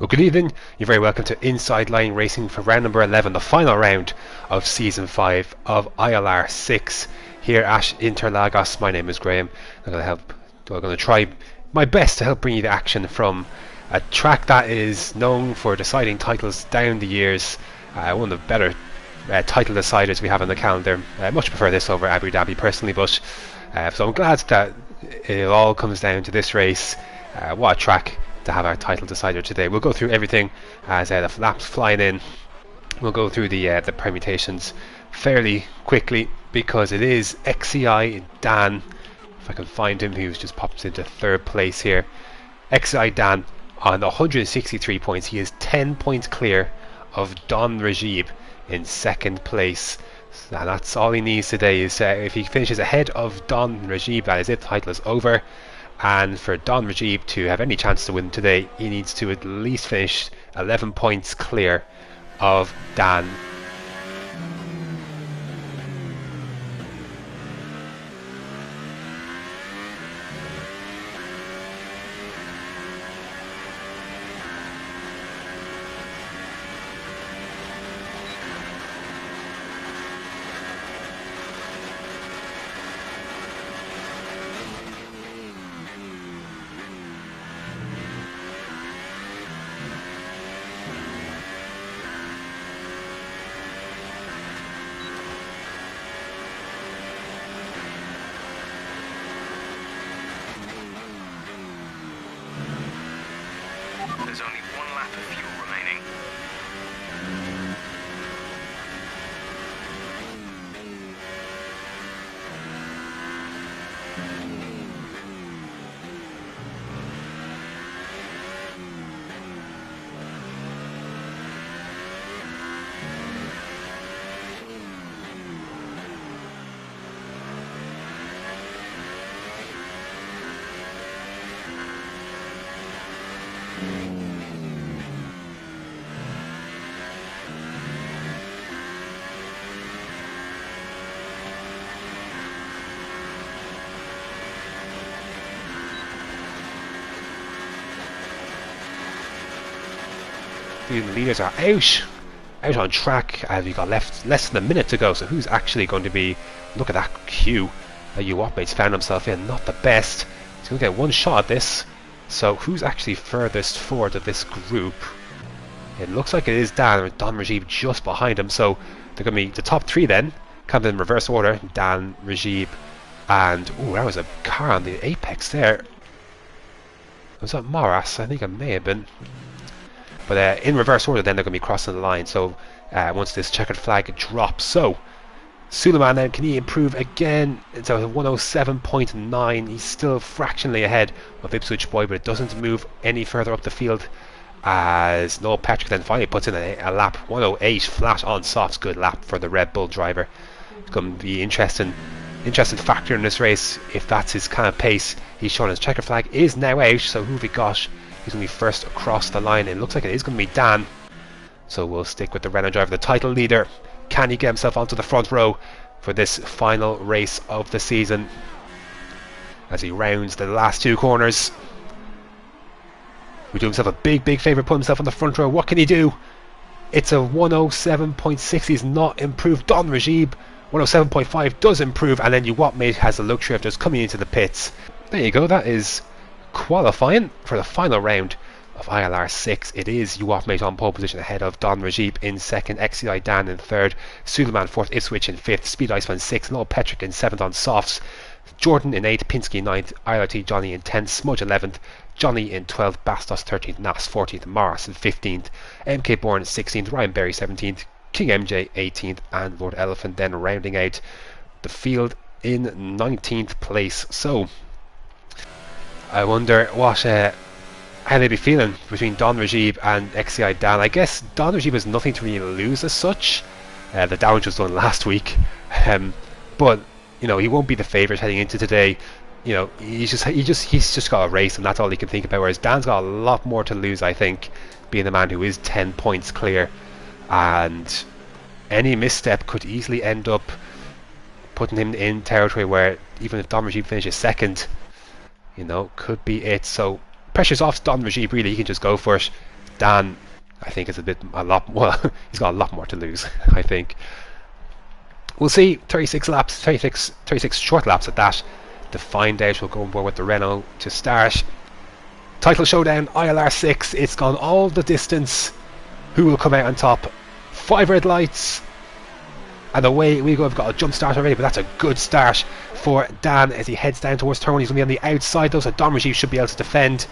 Well, good evening. You're very welcome to Inside Line Racing for round number 11, the final round of season 5 of ILR6 here at Interlagos. My name is Graham. I'm going to try my best to help bring you the action from a track that is known for deciding titles down the years. One of the better title deciders we have on the calendar. I much prefer this over Abu Dhabi personally, but so I'm glad that it all comes down to this race. What a track to have our title decider today. We'll go through everything as the laps flying in. We'll go through the permutations fairly quickly because it is XCI Dan, if I can find him, who's just popped into third place here. XCI Dan on 163 points. He is 10 points clear of Don Rajib in second place. And that's all he needs today. Is if he finishes ahead of Don Rajib, that is it, the title is over. And for Don Rajib to have any chance to win today, he needs to at least finish 11 points clear of Dan. There's only one lap of fuel remaining. The leaders are out on track as we got left less than a minute to go. So who's actually going to be? Look at that queue that Uwatmate's found himself in. Not the best. He's going to get one shot at this. So who's actually furthest forward of this group? It looks like it is Dan Rajib just behind him. So they're going to be the top three then. Kind of in reverse order. Dan, Rajib, and oh, that was a car on the apex there. Was that Maras? I think it may have been. But in reverse order then they're going to be crossing the line. So once this checkered flag drops. So Suleiman then, can he improve again? It's a 107.9. He's still fractionally ahead of Ipswich Boy, but it doesn't move any further up the field as Noel Patrick then finally puts in a lap 108 flat on softs. Good lap for the Red Bull driver. It's going to be interesting factor in this race if that's his kind of pace. He's shown his checker flag is now out, so who have we got? He's going to be first across the line. It looks like it is going to be Dan. So we'll stick with the Renault driver, the title leader. Can he get himself onto the front row for this final race of the season as he rounds the last two corners? We do himself a big favour, put himself on the front row. What can he do? It's a 107.6. He's not improved. Don Rajib 107.5 does improve, and then Uwatmate has the luxury of just coming into the pits. There you go. That is qualifying for the final round of ILR6. It is Uwatmate on pole position ahead of Don Rajib in second, XCI Dan in third, Suleiman fourth, Ipswich in fifth, Speed Iceman sixth, Noel Petrick in seventh on softs, Jordan in eighth, Pinsky in ninth, ILT Johnny in 10th, Smudge 11th, Johnny in 12th, Bastos 13th, Nas 14th, Morris in 15th, MK Bourne 16th, Ryan Berry 17th, King MJ 18th, and Lord Elephant then rounding out the field in 19th place. So I wonder what how they'd be feeling between Don Rajib and XCI Dan. I guess Don Rajib has nothing to really lose as such. The damage was done last week, but you know, he won't be the favourite heading into today. You know, he's just got a race, and that's all he can think about. Whereas Dan's got a lot more to lose, I think, being the man who is 10 points clear, and any misstep could easily end up putting him in territory where even if Don Rajib finishes second, you know, could be it. So pressure's off Don Rajib, really. He can just go for it. Dan, I think, is a lot. Well, he's got a lot more to lose. I think. We'll see. 36 laps, 36 short laps at that. To find out, we'll go on board with the Renault to start. Title showdown, ILR6. It's gone all the distance. Who will come out on top? 5 red lights. And away we go. We've got a jump start already, but that's a good start for Dan as he heads down towards turn 1. He's going to be on the outside though, so Don Rajiv should be able to defend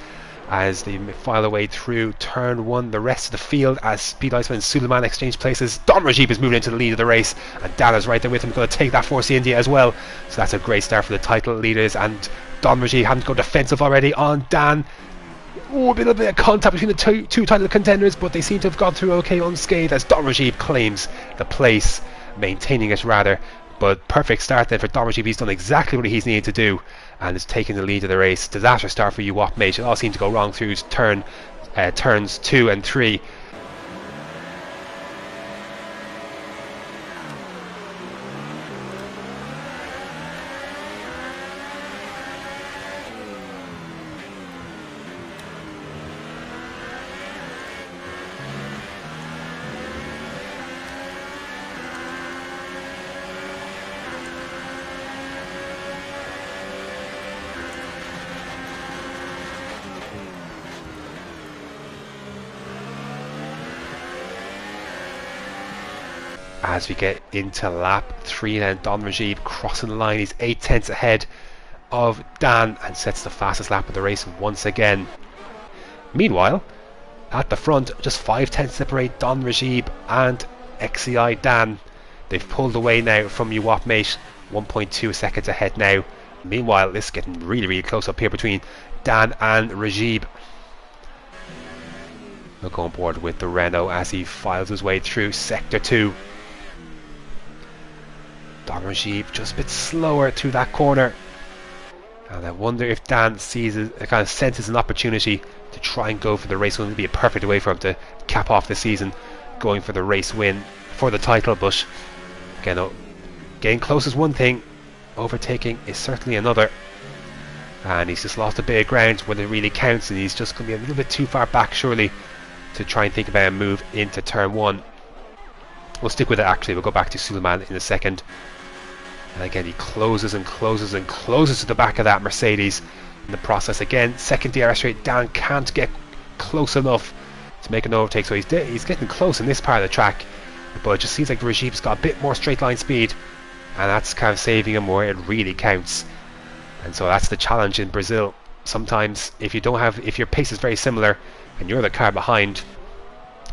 as they file away through turn 1. The rest of the field, as Speed Iceman and Suleiman exchange places, Don Rajiv is moving into the lead of the race, and Dan is right there with him, going to take that Force India as well. So that's a great start for the title leaders, and Don Rajiv having to go defensive already on Dan. Oh, a little bit of contact between the two title contenders, but they seem to have gone through okay unscathed as Don Rajiv claims the place, maintaining it rather. But perfect start then for Don Rajiv. He's done exactly what he's needed to do and is taking the lead of the race. Disaster start for UWAP mate. It all seemed to go wrong through turns 2 and 3. As we get into lap 3 then, Don Rajiv crossing the line. He's 8 tenths ahead of Dan and sets the fastest lap of the race once again. Meanwhile, at the front, just 5 tenths separate Don Rajiv and XCI Dan. They've pulled away now from UWAP mate, 1.2 seconds ahead now. Meanwhile, this is getting really close up here between Dan and Rajiv. We'll go on board with the Renault as he files his way through sector 2. Don Rajiv just a bit slower through that corner, and I wonder if Dan sees it, kind of senses an opportunity to try and go for the race win. It would be a perfect way for him to cap off the season, going for the race win for the title. But again, getting close is one thing, overtaking is certainly another, and he's just lost a bit of ground when it really counts, and he's just going to be a little bit too far back surely to try and think about a move into turn 1. We'll stick with it actually. We'll go back to Suleiman in a second. And again, he closes and closes and closes to the back of that Mercedes in the process. Again, second DRS straight. Dan can't get close enough to make an overtake, so he's getting close in this part of the track, but it just seems like Rajiv's got a bit more straight line speed, and that's kind of saving him where it really counts. And so that's the challenge in Brazil. Sometimes if your pace is very similar and you're the car behind,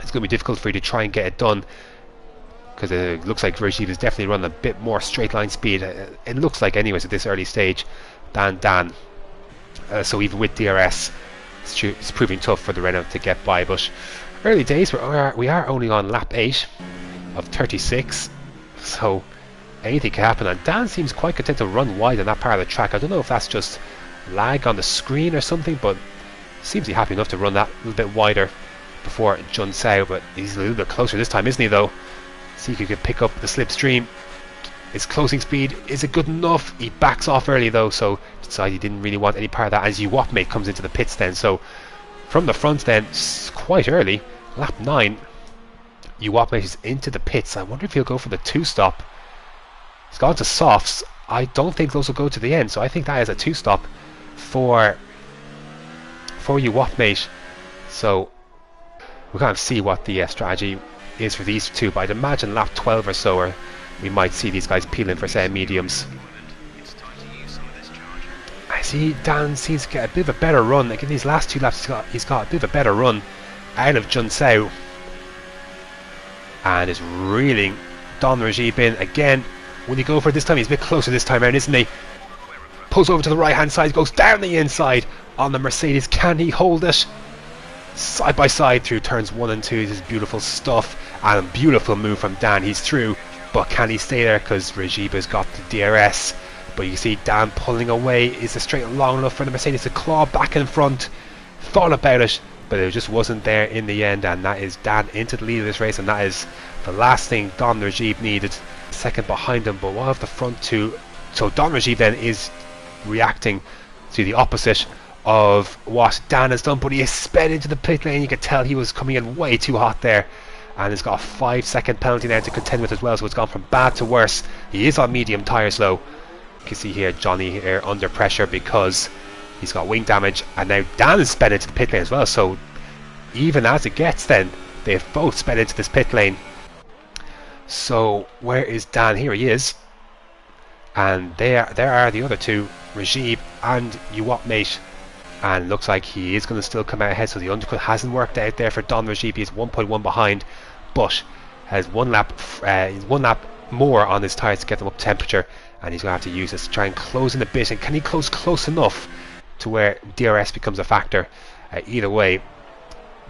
it's going to be difficult for you to try and get it done, because it looks like Rajiv is definitely running a bit more straight line speed. It looks like anyways at this early stage than Dan. So even with DRS, it's proving tough for the Renault to get by. But early days, we are only on lap 8 of 36, so anything can happen. And Dan seems quite content to run wide on that part of the track. I don't know if that's just lag on the screen or something, but seems to be happy enough to run that a little bit wider before Jun Sao. But he's a little bit closer this time, isn't he though? See if he can pick up the slipstream. His closing speed, is it good enough? He backs off early though, so decides he didn't really want any part of that as UWAP mate comes into the pits then. So from the front then, quite early, lap 9, UWAP mate is into the pits. I wonder if he'll go for the 2-stop. He's gone to softs. I don't think those will go to the end, so I think that is a 2-stop for UWAP mate. So we'll kind of see what the strategy is for these two, but I'd imagine lap 12 or so, or we might see these guys peeling for say mediums. I see Dan seems to get a bit of a better run. Like in these last 2 laps, he's got a bit of a better run out of Jun Sao, and is reeling Don Rajiv in again. Will he go for it this time? He's a bit closer this time around, isn't he? Pulls over to the right hand side, goes down the inside on the Mercedes. Can he hold it? Side by side through turns 1 and 2. This is beautiful stuff, and a beautiful move from Dan. He's through, but can he stay there? Because Rajiv has got the DRS. But you see Dan pulling away. Is the straight long enough for the Mercedes to claw back in front? Thought about it, but it just wasn't there in the end, and that is Dan into the lead of this race, and that is the last thing Don Rajiv needed. Second behind him, but one of the front two. So Don Rajiv then is reacting to the opposite of what Dan has done, but he has sped into the pit lane. You could tell he was coming in way too hot there, and he's got a 5-second penalty now to contend with as well, so it's gone from bad to worse. He is on medium tyres though. You can see here Johnny here under pressure because he's got wing damage, and now Dan has sped into the pit lane as well, so even as it gets then, they've both sped into this pit lane. So where is Dan? Here he is. And there are the other two, Rajib and Uwatmate, and looks like he is going to still come out ahead. So the undercut hasn't worked out there for Don Rajib. He's 1.1 behind, but has one lap more on his tyres to get them up temperature, and he's going to have to use this to try and close in a bit. And can he close enough to where DRS becomes a factor? Either way,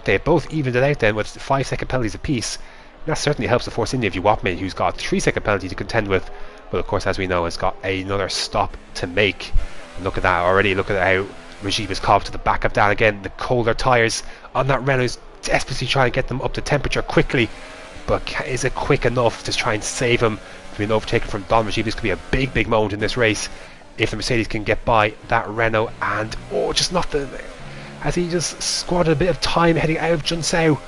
they both evened it out then with 5-second penalties apiece. That certainly helps the Force India of Uwatmate, who's got a 3-second penalty to contend with, but of course, as we know, has got another stop to make. And look at that already. Look at how Rajib is caught to the back of Dan again. The colder tyres on that Renault is desperately trying to get them up to temperature quickly, but is it quick enough to try and save him from being overtaken from Don Rajib? This could be a big moment in this race if the Mercedes can get by that Renault. And just not the, as he just squandered a bit of time heading out of Junsao.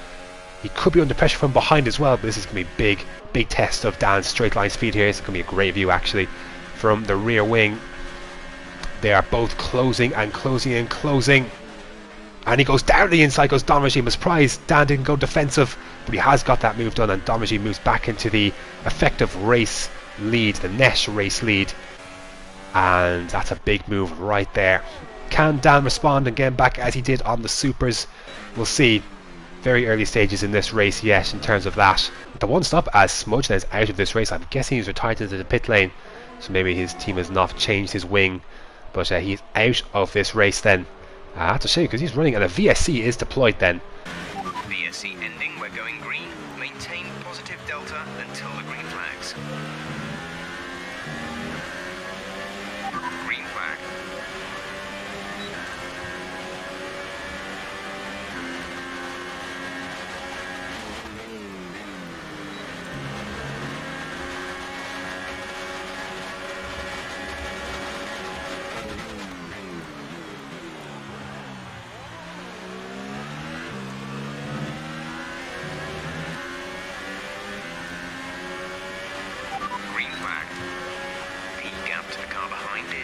He could be under pressure from behind as well, but this is going to be big test of Dan's straight line speed here. It's going to be a great view actually from the rear wing. They are both closing, and he goes down the inside, goes Don Rajib. I'm surprised Dan didn't go defensive, but he has got that move done, and Don Rajib moves back into the effective race lead, the net race lead, and that's a big move right there. Can Dan respond and get back as he did on the supers? We'll see. Very early stages in this race yet in terms of that. The one stop as Smudge is out of this race. I'm guessing he's retired into the pit lane, so maybe his team has not changed his wing, but he's out of this race then. I have to say, because he's running and a VSC is deployed then. VSC ending, we're going green. Maintain positive delta until the green flags. Green flag.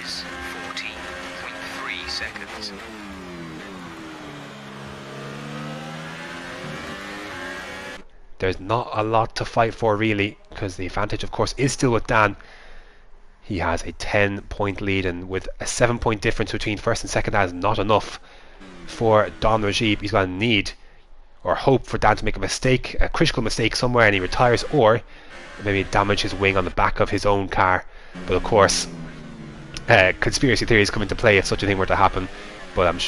Is 14.3 seconds. There's not a lot to fight for really, because the advantage of course is still with Dan. He has a 10-point lead, and with a 7-point difference between first and second, that is not enough for Don Rajib. He's going to need or hope for Dan to make a mistake, a critical mistake somewhere, and he retires, or maybe damage his wing on the back of his own car. But of course, conspiracy theories come into play if such a thing were to happen, but I'm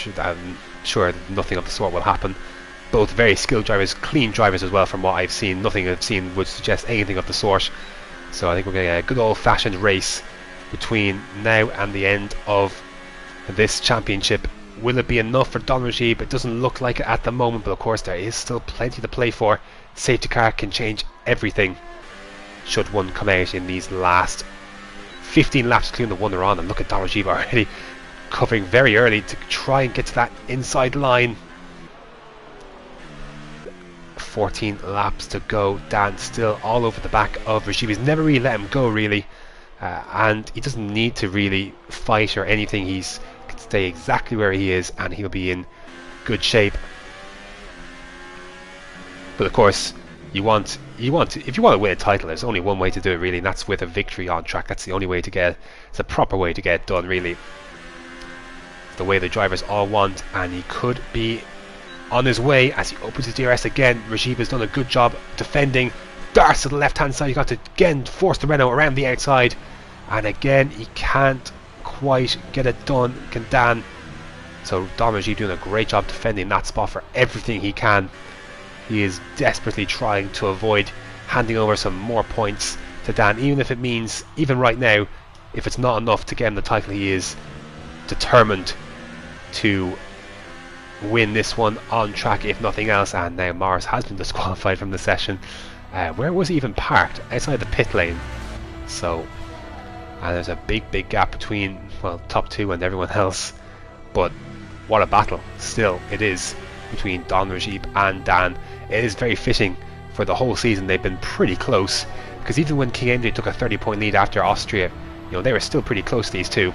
sure nothing of the sort will happen. Both very skilled drivers, clean drivers as well from what I've seen. Nothing I've seen would suggest anything of the sort. So I think we're getting a good old-fashioned race between now and the end of this championship. Will it be enough for Don Rajib? It doesn't look like it at the moment, but of course there is still plenty to play for. Safety car can change everything should one come out in these last 15 laps, including the one they're on. And look at Don Rajib already covering very early to try and get to that inside line. 14 laps to go. Dan still all over the back of Rajib. He's never really let him go really, and he doesn't need to really fight or anything. He's can stay exactly where he is and he'll be in good shape. But of course, if you want to win a title, there's only one way to do it really, and that's with a victory on track. That's the only way to get it. It's a proper way to get it done really. It's the way the drivers all want, and he could be on his way as he opens his DRS again. Rajib has done a good job defending. Darts to the left hand side. He's got to again force the Renault around the outside, and again he can't quite get it done, can Dan. So Don Rajib doing a great job defending that spot for everything he can. He is desperately trying to avoid handing over some more points to Dan, even if it means, even right now, if it's not enough to get him the title, he is determined to win this one on track if nothing else. And now Morris has been disqualified from the session. Where was he even parked? Outside the pit lane. So, and there's a big gap between, well, top two and everyone else. But what a battle still it is between Don Rajib and Dan. It is very fitting. For the whole season they've been pretty close, because even when King Ende took a 30-point lead after Austria, you know, they were still pretty close, these two.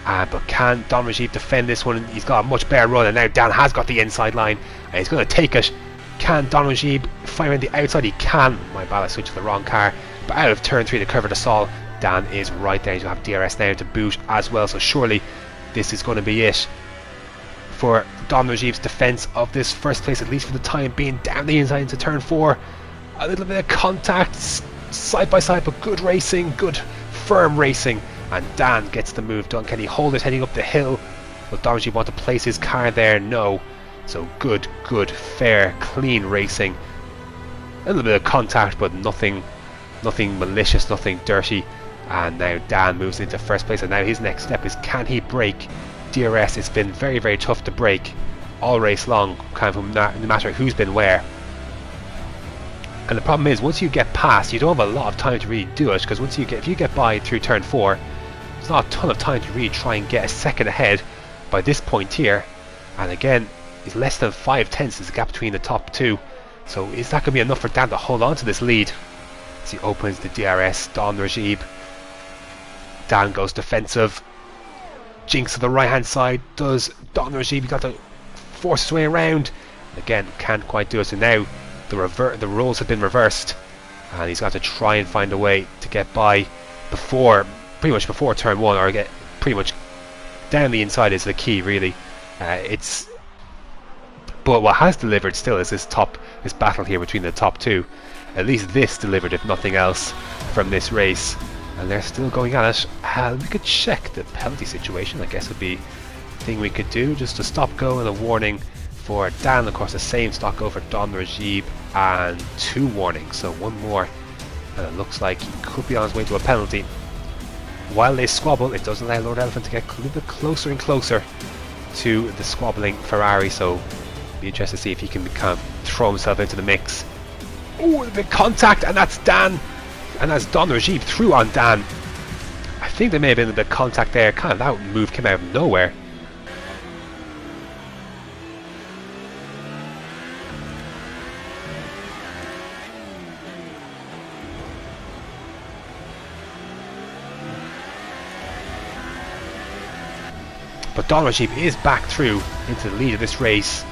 But can Don Rajib defend this one? He's got a much better run, and now Dan has got the inside line, and he's going to take it. Can Don Rajib fire in the outside? He can. My bad, I switched to the wrong car. But out of turn 3 to cover the stall, Dan is right there. He's going to have DRS now to boot as well, so surely this is going to be it for Don Rajib's defence of this first place, at least for the time being. Down the inside into turn 4. A little bit of contact, side by side, but good racing, good firm racing. And Dan gets the move done. Can he hold it heading up the hill? Will Don Rajib want to place his car there? No. So good, fair, clean racing. A little bit of contact, but nothing malicious, nothing dirty. And now Dan moves into first place, and now his next step is, can he break DRS? It's been very, very tough to break all race long, kind of no matter who's been where. And the problem is, once you get past, you don't have a lot of time to really do it, because if you get by through turn 4, there's not a ton of time to really try and get a second ahead by this point here. And again, it's less than 5/10 is the gap between the top two. So is that going to be enough for Dan to hold on to this lead? As he opens the DRS, Don Rajib. Dan goes defensive. Jinx to the right hand side. Does Don Rajib? He got to force his way around. Again, can't quite do it. So now the roles have been reversed, and he's got to try and find a way to get by pretty much before turn 1, or get pretty much down the inside is the key, really. But what has delivered still is this battle here between the top two. At least this delivered, if nothing else, from this race. And they're still going at it. We could check the penalty situation, I guess would be the thing we could do. Just a stop go and a warning for Dan. Of course, the same stop go for Don Rajib, and 2 warnings, so 1 more. And it looks like he could be on his way to a penalty. While they squabble, it does allow Lord Elephant to get a little bit closer and closer to the squabbling Ferrari, so be interested to see if he can kind of throw himself into the mix. Oh, a big contact, and that's Dan, and that's Don Rajib through on Dan. I think there may have been a bit of contact there. Kind of that move came out of nowhere. But Don Rajib is back through into the lead of this race.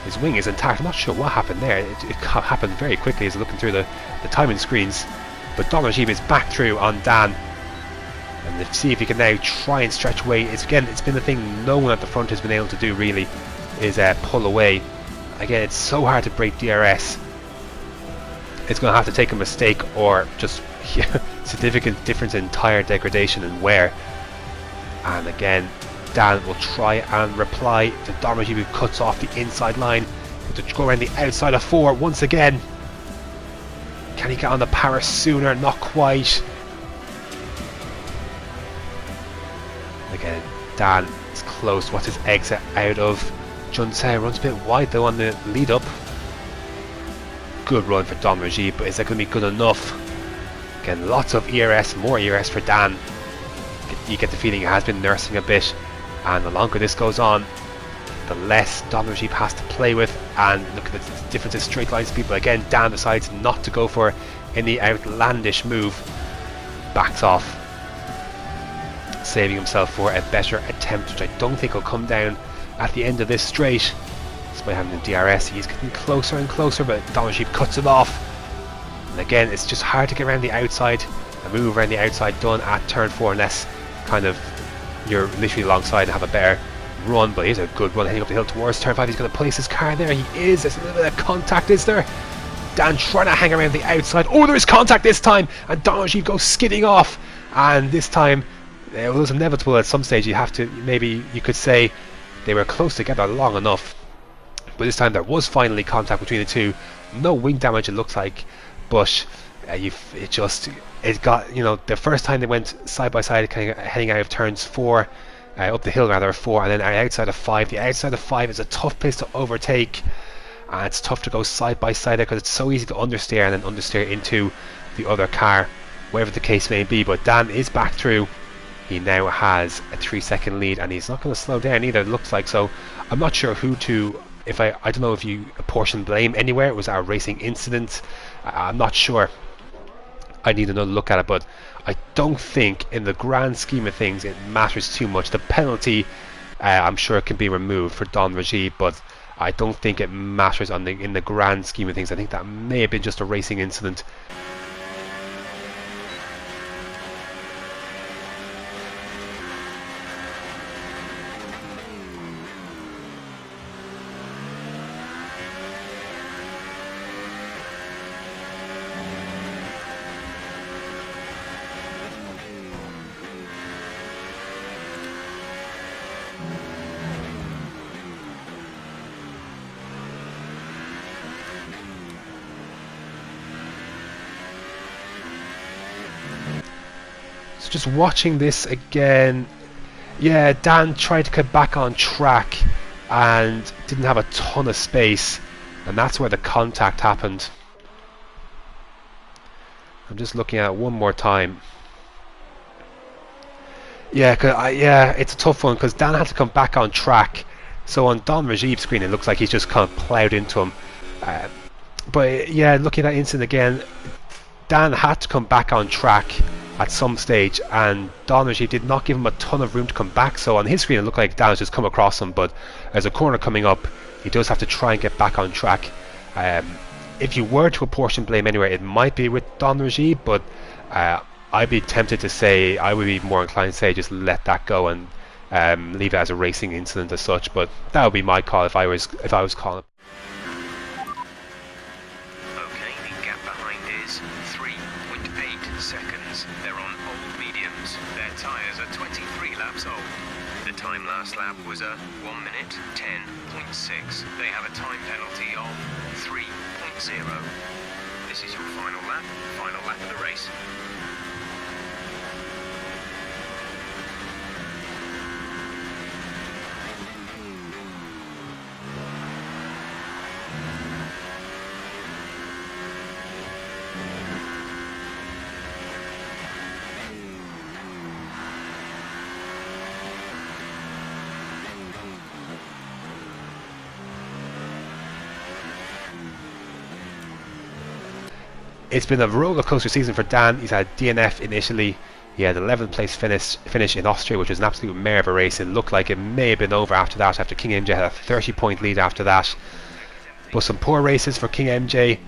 His wing is intact. I'm not sure what happened there. It happened very quickly as I'm looking through the timing screens. But Don Rajib is back through on Dan. And let's see if he can now try and stretch away. It's been the thing no one at the front has been able to do, really, is pull away. Again, it's so hard to break DRS. It's going to have to take a mistake, or just significant difference in tyre degradation and wear. And again, Dan will try and reply to Don Rajib, who cuts off the inside line. To go around the outside of 4 once again. Can he get on the power sooner? Not quite. Again, Dan is close. What's his exit out of? Junsei runs a bit wide though on the lead up. Good run for Don Rajib, but is that going to be good enough? Again, lots of ERS, more ERS for Dan. You get the feeling he has been nursing a bit. And the longer this goes on, the less Don Rajib has to play with. And look at the difference in straight lines. People again, Dan decides not to go for any outlandish move, backs off, saving himself for a better attempt, which I don't think will come down at the end of this straight. Despite having the DRS, he's getting closer and closer, but Don Rajib cuts him off. And again, it's just hard to get around the outside. A move around the outside done at turn 4, unless kind of you're literally alongside and have a better run. But here's a good run heading up the hill towards turn 5. He's going to place his car there. He is. There's a little bit of contact, is there? Dan trying to hang around the outside. Oh, there is contact this time, and Don Rajib goes skidding off. And this time it was inevitable. At some stage you have to, maybe you could say they were close together long enough, but this time there was finally contact between the two. No wing damage, it looks like, but it got, you know, the first time they went side by side, kind of heading out of turns 4, up the hill rather, 4, and then outside of 5. The outside of 5 is a tough place to overtake, and it's tough to go side by side there because it's so easy to understeer and then understeer into the other car, whatever the case may be. But Dan is back through, He now has a 3-second lead, and he's not going to slow down either, it looks like. So I'm not sure who to, if I don't know if you apportion blame anywhere. It was our racing incident. I'm not sure. I need another look at it, but I don't think in the grand scheme of things it matters too much. The penalty, I'm sure it can be removed for Don Rajib, but I don't think it matters in the grand scheme of things. I think that may have been just a racing incident. So just watching this again, yeah, Dan tried to get back on track and didn't have a ton of space, and that's where the contact happened. I'm just looking at it one more time. Yeah, it's a tough one because Dan had to come back on track. So on Don Rajib's screen, it looks like he's just kind of ploughed into him. But yeah, looking at that incident again, Dan had to come back on track at some stage, and Don Rajib did not give him a ton of room to come back. So on his screen, it looked like Dan has just come across him. But as a corner coming up, he does have to try and get back on track. If you were to apportion blame anywhere, it might be with Don Rajib, but I'd be tempted to say, I would be more inclined to say just let that go and leave it as a racing incident as such. But that would be my call if I was calling. Okay, the gap behind is 3.8 seconds. They're on old mediums. Their tyres are 23 laps old. The time last lap was a 1 minute 10.6. They have a time penalty of 3.0. This is your final lap of the race. It's been a roller coaster season for Dan. He's had DNF initially. He had 11th place finish in Austria, which was an absolute mare of a race. It looked like it may have been over after that, after King MJ had a 30-point lead after that. But some poor races for King MJ.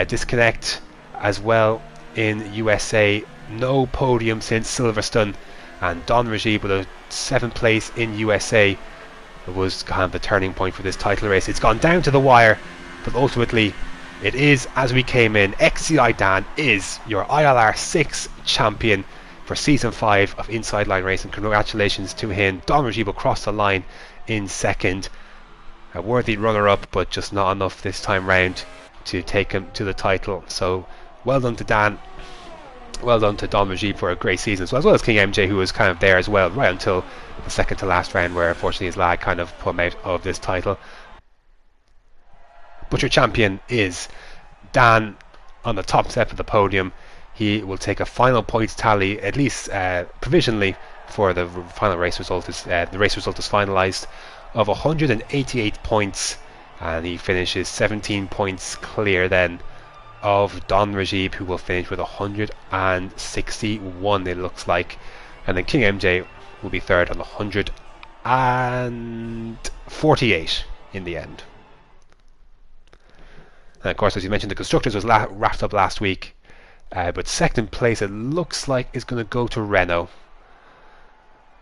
Disconnect as well in USA. No podium since Silverstone. And Don Rajib with a 7th place in USA was kind of the turning point for this title race. It's gone down to the wire, but ultimately it is as we came in. XCI Dan is your ILR6 champion for Season 5 of Inside Line Racing. Congratulations to him. Don Rajib will cross the line in second. A worthy runner-up, but just not enough this time round to take him to the title. So well done to Dan. Well done to Don Rajib for a great season, as well as King MJ, who was kind of there as well, right until the second to last round, where unfortunately his lag kind of put him out of this title. But your champion is Dan on the top step of the podium. He will take a final points tally, at least provisionally, for the final race result. The race result is finalised, of 188 points, and he finishes 17 points clear then of Don Rajib, who will finish with 161, it looks like, and then King MJ will be third on 148 in the end. And of course, as you mentioned, the Constructors was wrapped up last week, but second place it looks like is going to go to Renault.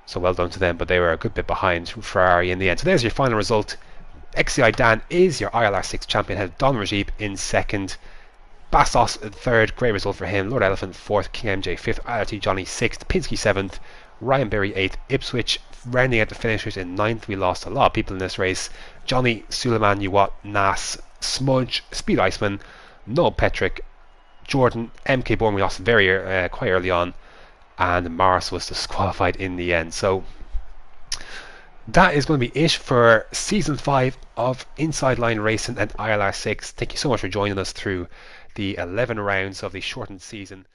So well done to them, but they were a good bit behind Ferrari in the end. So there's your final result. XCI Dan is your ILR6 champion, had Don Rajib in second, Bastos third, great result for him, Lord Elephant fourth, King MJ fifth, IRT Johnny sixth, Pinsky seventh, Ryan Berry eighth, Ipswich rounding out the finishers in ninth. We lost a lot of people in this race. Johnny, Suleiman, Uwat, Nas, Smudge, Speed Iceman, Noel Petrick, Jordan, MK Bourne we lost quite early on, and Morris was disqualified in the end. So that is going to be it for Season 5 of Inside Line Racing and ILR6. Thank you so much for joining us through the 11 rounds of the shortened season.